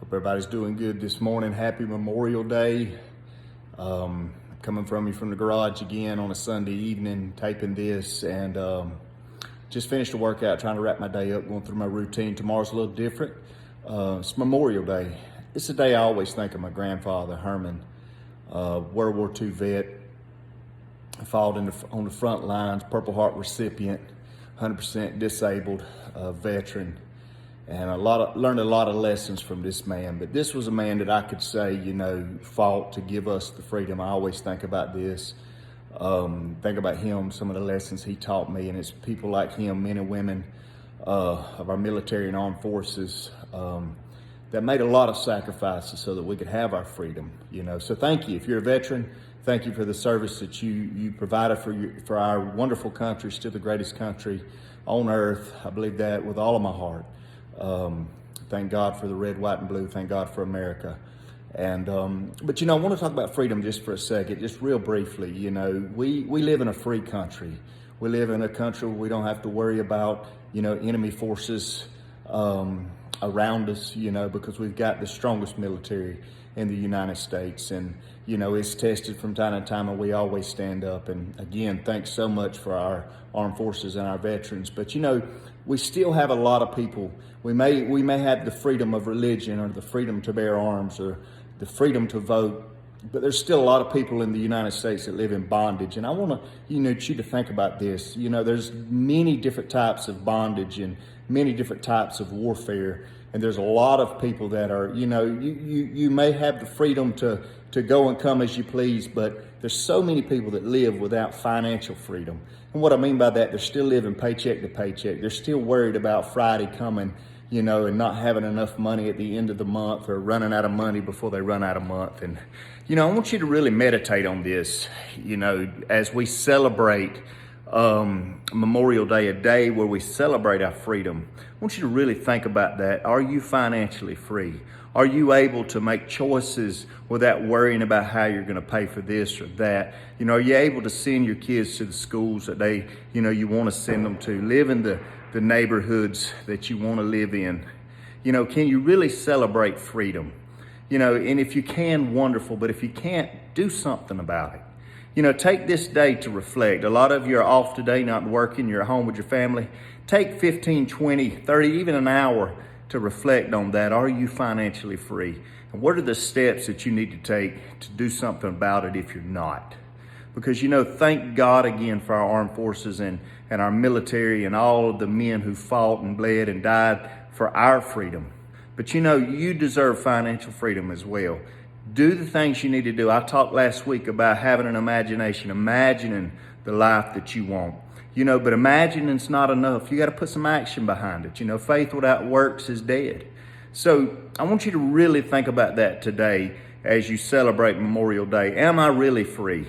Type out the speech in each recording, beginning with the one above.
Hope everybody's doing good this morning. Happy Memorial Day. Coming from you from the garage again on a Sunday evening, taping this, and just finished a workout, trying to wrap my day up, going through my routine. Tomorrow's a little different. It's Memorial Day. It's a day I always think of my grandfather, Herman, World War II vet, fought on the front lines, Purple Heart recipient, 100% disabled veteran. And learned a lot of lessons from this man. But this was a man that I could say, fought to give us the freedom. I always think about this, think about him, some of the lessons he taught me. And it's people like him, men and women of our military and armed forces, that made a lot of sacrifices so that we could have our freedom. So thank you. If you're a veteran, thank you for the service that you provided for our wonderful country, still the greatest country on earth. I believe that with all of my heart. Thank God for the red, white, and blue. Thank God for America. And but I want to talk about freedom just for a second, just real briefly. We live in a free country. We live in a country where we don't have to worry about enemy forces around us. Because we've got the strongest military in the United States, and it's tested from time to time, and we always stand up. And again, thanks so much for our armed forces and our veterans. But we still have a lot of people. We may have the freedom of religion, or the freedom to bear arms, or the freedom to vote, but there's still a lot of people in the United States that live in bondage. And I want you to think about this. There's many different types of bondage and many different types of warfare. And there's a lot of people that are, you may have the freedom to go and come as you please, but there's so many people that live without financial freedom. And what I mean by that, they're still living paycheck to paycheck. They're still worried about Friday coming, and not having enough money at the end of the month, or running out of money before they run out of month. And, I want you to really meditate on this, as we celebrate Memorial Day, a day where we celebrate our freedom. I want you to really think about that. Are you financially free? Are you able to make choices without worrying about how you're going to pay for this or that? Are you able to send your kids to the schools that you want to send them to? Live in the neighborhoods that you want to live in? Can you really celebrate freedom? And if you can, wonderful. But if you can't, do something about it. Take this day to reflect. A lot of you are off today, not working. You're at home with your family. Take 15, 20, 30, even an hour to reflect on that. Are you financially free? And what are the steps that you need to take to do something about it if you're not? Because, thank God again for our armed forces and our military and all of the men who fought and bled and died for our freedom. But, you deserve financial freedom as well. Do the things you need to do. I talked last week about having an imagination, imagining the life that you want. But imagining's not enough. You got to put some action behind it. Faith without works is dead. So I want you to really think about that today as you celebrate Memorial Day. Am I really free?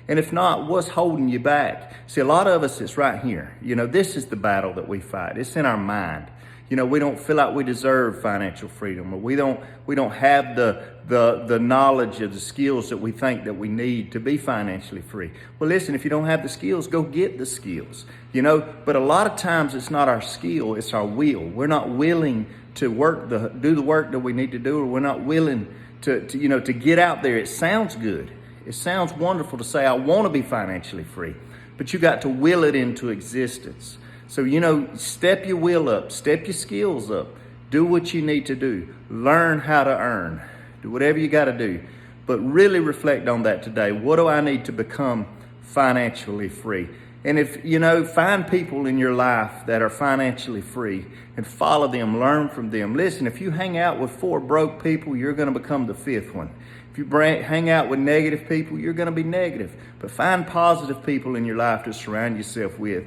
And if not, what's holding you back? See, a lot of us, it's right here. This is the battle that we fight. It's in our mind. We don't feel like we deserve financial freedom, or we don't have the knowledge of the skills that we think that we need to be financially free. Well, listen, if you don't have the skills, go get the skills. But a lot of times it's not our skill, it's our will. We're not willing to do the work that we need to do, or we're not willing to get out there. It sounds good. It sounds wonderful to say, I want to be financially free, but you got to will it into existence. So, step your will up, step your skills up, do what you need to do, learn how to earn, do whatever you got to do, but really reflect on that today. What do I need to become financially free? And if, find people in your life that are financially free and follow them, learn from them. Listen, if you hang out with 4 broke people, you're going to become the 5th one. If you hang out with negative people, you're going to be negative. But find positive people in your life to surround yourself with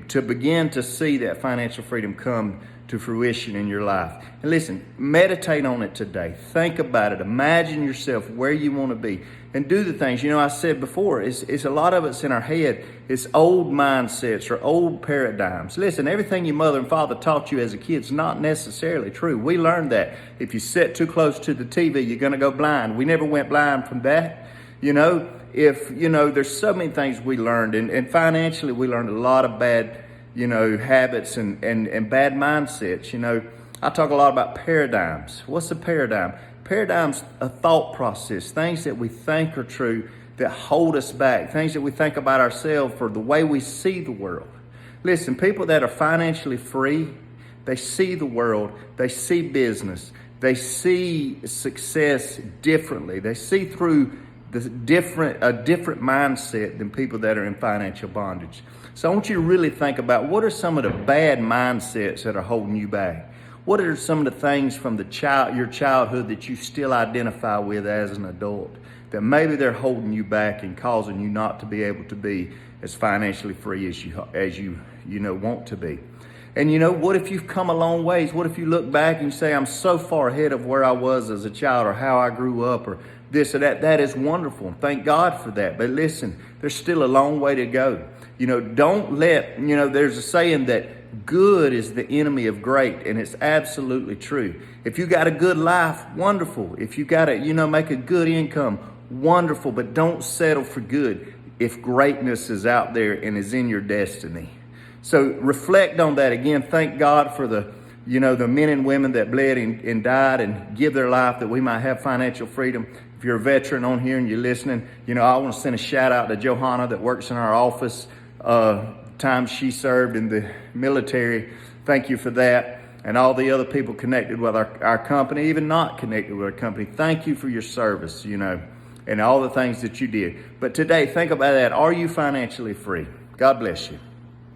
to begin to see that financial freedom come to fruition in your life. And listen, meditate on it today. Think about it. Imagine yourself where you want to be. And do the things. I said before, it's a lot of it's in our head. It's old mindsets or old paradigms. Listen, everything your mother and father taught you as a kid is not necessarily true. We learned that. If you sit too close to the TV, you're going to go blind. We never went blind from that. There's so many things we learned. And financially, we learned a lot of bad, habits and bad mindsets. I talk a lot about paradigms. What's a paradigm? Paradigm's a thought process, things that we think are true that hold us back, things that we think about ourselves for the way we see the world. Listen, people that are financially free, they see the world, they see business, they see success differently. They see through a different mindset than people that are in financial bondage. So I want you to really think about, what are some of the bad mindsets that are holding you back? What are some of the things from your childhood that you still identify with as an adult that maybe they're holding you back and causing you not to be able to be as financially free as you want to be? And what if you've come a long ways? What if you look back and you say, I'm so far ahead of where I was as a child, or how I grew up, or this or that? That is wonderful. Thank God for that. But listen, there's still a long way to go. Don't let, there's a saying that good is the enemy of great, and it's absolutely true. If you got a good life, wonderful. If you got to, make a good income, wonderful. But don't settle for good if greatness is out there and is in your destiny. So reflect on that again. Thank God for the men and women that bled and died and give their life that we might have financial freedom. If you're a veteran on here and you're listening, I want to send a shout out to Johanna that works in our office. Time she served in the military. Thank you for that. And all the other people connected with our company, even not connected with our company. Thank you for your service, and all the things that you did. But today, think about that. Are you financially free? God bless you.